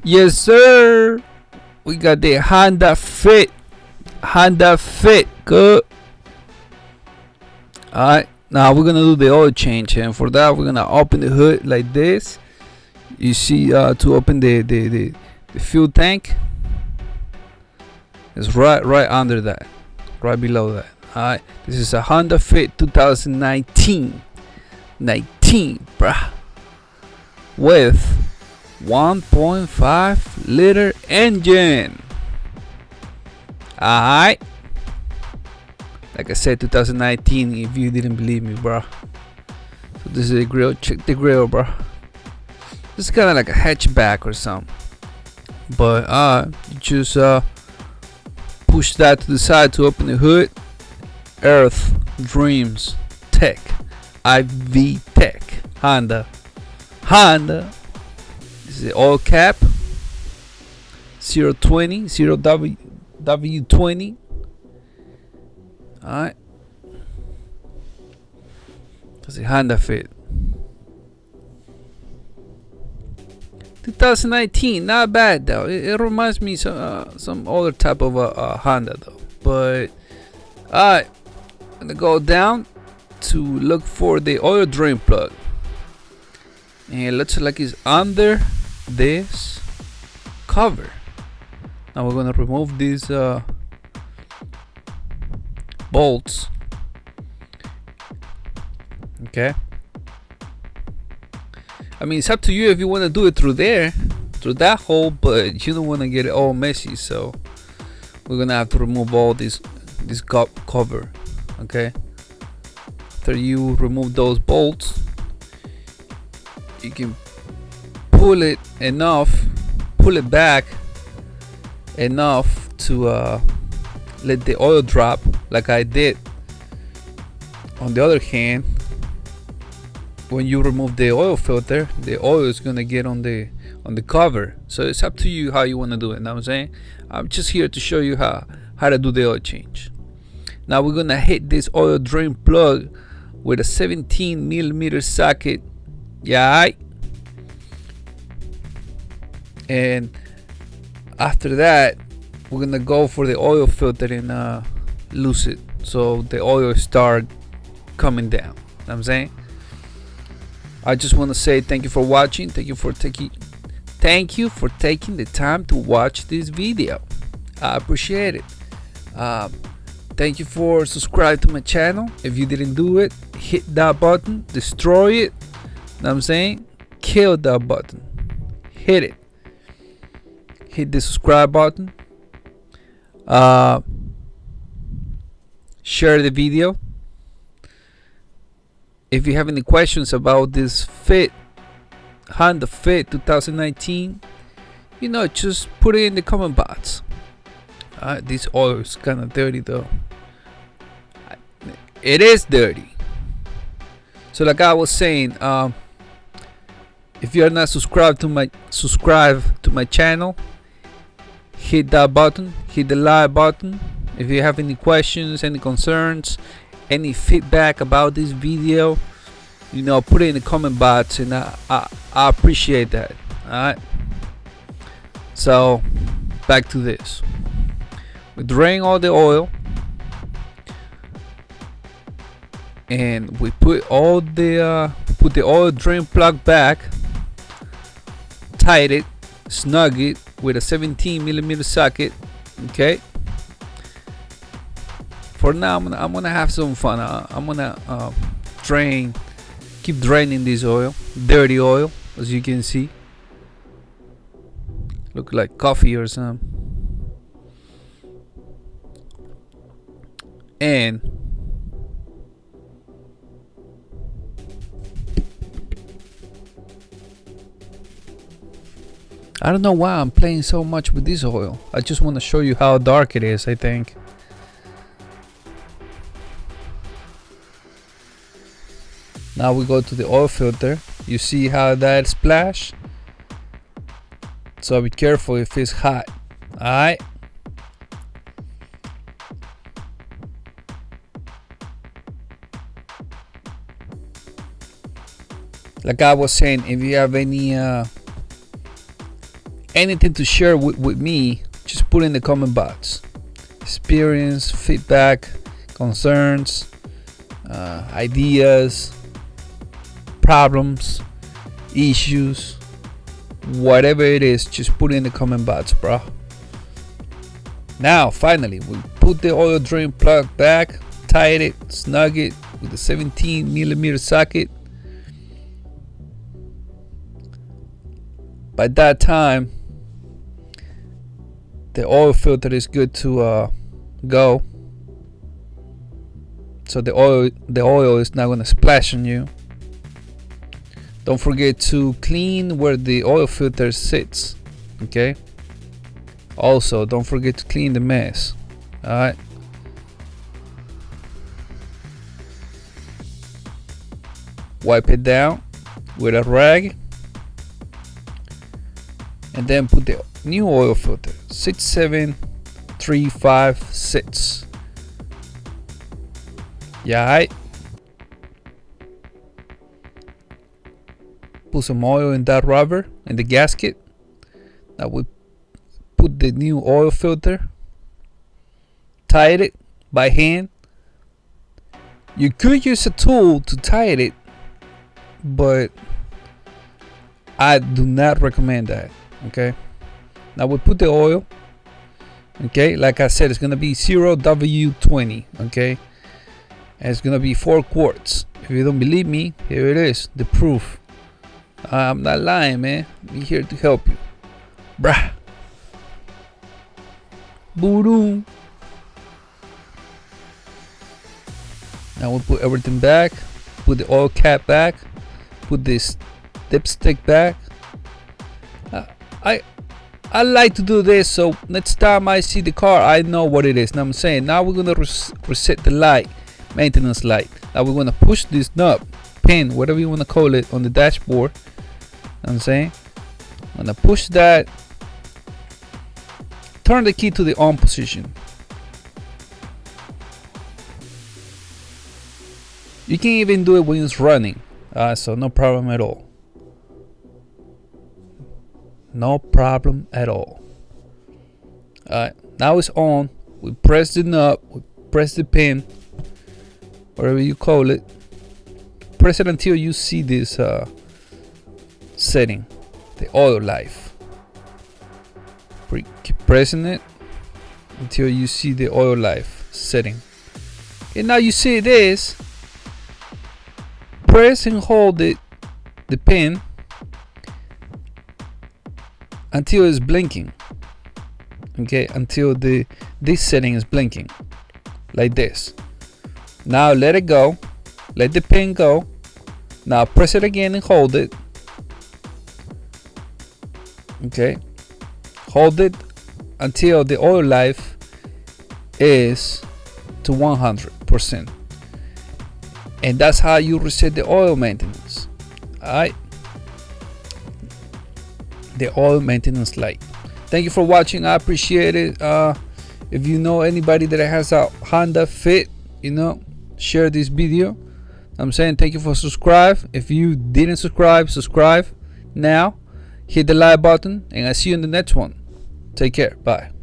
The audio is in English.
Yes, sir. We got the Honda Fit. Honda Fit. Good. Alright. Now we're gonna do the oil change, and for that we're gonna open the hood like this. You see, to open the fuel tank, it's right under that, right below that. Alright. This is a Honda Fit 2019, bruh, with 1.5 liter engine. Alright, like I said, 2019, if you didn't believe me, bro. So this is the grill. Check the grill, bro. This is kind of like a hatchback or something, but you just push that to the side to open the hood. Earth Dreams Tech, IV Tech, Honda. This is the oil cap, 020, 0W20. Alright, that's a Honda Fit 2019. Not bad though. It reminds me some other type of Honda though. But alright, I'm gonna go down to look for the oil drain plug, and it looks like it's under this cover. Now we're gonna remove these bolts. Okay, I mean, it's up to you if you want to do it through that hole, but you don't want to get it all messy, so we're gonna have to remove all this cover. Okay, after you remove those bolts, you can pull it back enough to let the oil drop, like I did. On the other hand, when you remove the oil filter, the oil is gonna get on the cover. So it's up to you how you want to do it. Know what I'm saying? I'm just here to show you how to do the oil change. Now we're gonna hit this oil drain plug with a 17mm socket. Yeah, and after that we're gonna go for the oil filter and loose it so the oil start coming down. Know what I'm saying? I just want to say thank you for watching. Thank you for taking the time to watch this video. I appreciate it. Thank you for subscribing to my channel. If you didn't do it, hit that button, destroy it. Know what I'm saying? Kill that button. Hit it. Hit the subscribe button. Share the video. If you have any questions about this Honda Fit 2019, just put it in the comment box. This oil is kind of dirty though. It is dirty. So like I was saying, if you are not subscribed to my channel, hit that button, hit the like button. If you have any questions, any concerns, any feedback about this video, put it in the comment box, and I appreciate that. Alright, so back to this. We drain all the oil, and we put the oil drain plug back, tight it, snug it with a 17mm socket. Okay, for now I'm gonna have some fun. I'm gonna keep draining this oil, dirty oil, as you can see. Look like coffee or something. And I don't know why I'm playing so much with this oil. I just want to show you how dark it is, I think. Now we go to the oil filter. You see how that splash? So be careful if it's hot. Alright. Like I was saying, if you have any anything to share with me, just put in the comment box. Experience, feedback, concerns, ideas, problems, issues, whatever it is, just put it in the comment box, bro. Now finally we put the oil drain plug back, tied it, snug it with a 17mm socket. By that time the oil filter is good to go, so the oil is not going to splash on you. Don't forget to clean where the oil filter sits, okay? Also, don't forget to clean the mess. Alright. Wipe it down with a rag. And then put the new oil filter. 67356. Yeah, alright. Put some oil in that rubber in the gasket. Now we put the new oil filter, tied it by hand. You could use a tool to tie it, but I do not recommend that. Okay, now we put the oil. Okay, like I said, it's gonna be 0W20. Okay, and it's gonna be 4 quarts. If you don't believe me, here it is, the proof. I'm not lying, man. I'm here to help you, bruh. Boom. Now we'll put everything back. Put the oil cap back. Put this dipstick back. I like to do this so next time I see the car, I know what it is. Now I'm saying, now we're gonna reset the light, maintenance light. Now we're gonna push this knob, pin, whatever you wanna call it, on the dashboard. I'm saying, I'm gonna push that. Turn the key to the on position. You can even do it when it's running, so no problem at all. No problem at all. Alright, now it's on. We press the knob, we press the pin, whatever you call it. Press it until you see this setting, the oil life. Keep pressing it until you see the oil life setting. And now you see this. Press and hold the pin until it's blinking. Okay, until this setting is blinking, like this. Now let it go. Let the pin go. Now press it again and hold it. Okay, hold it until the oil life is to 100%, and that's how you reset the oil maintenance. Alright, the oil maintenance light. Thank you for watching. I appreciate it. If you know anybody that has a Honda Fit, share this video. I'm saying, thank you for subscribe. If you didn't subscribe now. Hit the like button, and I'll see you in the next one. Take care. Bye.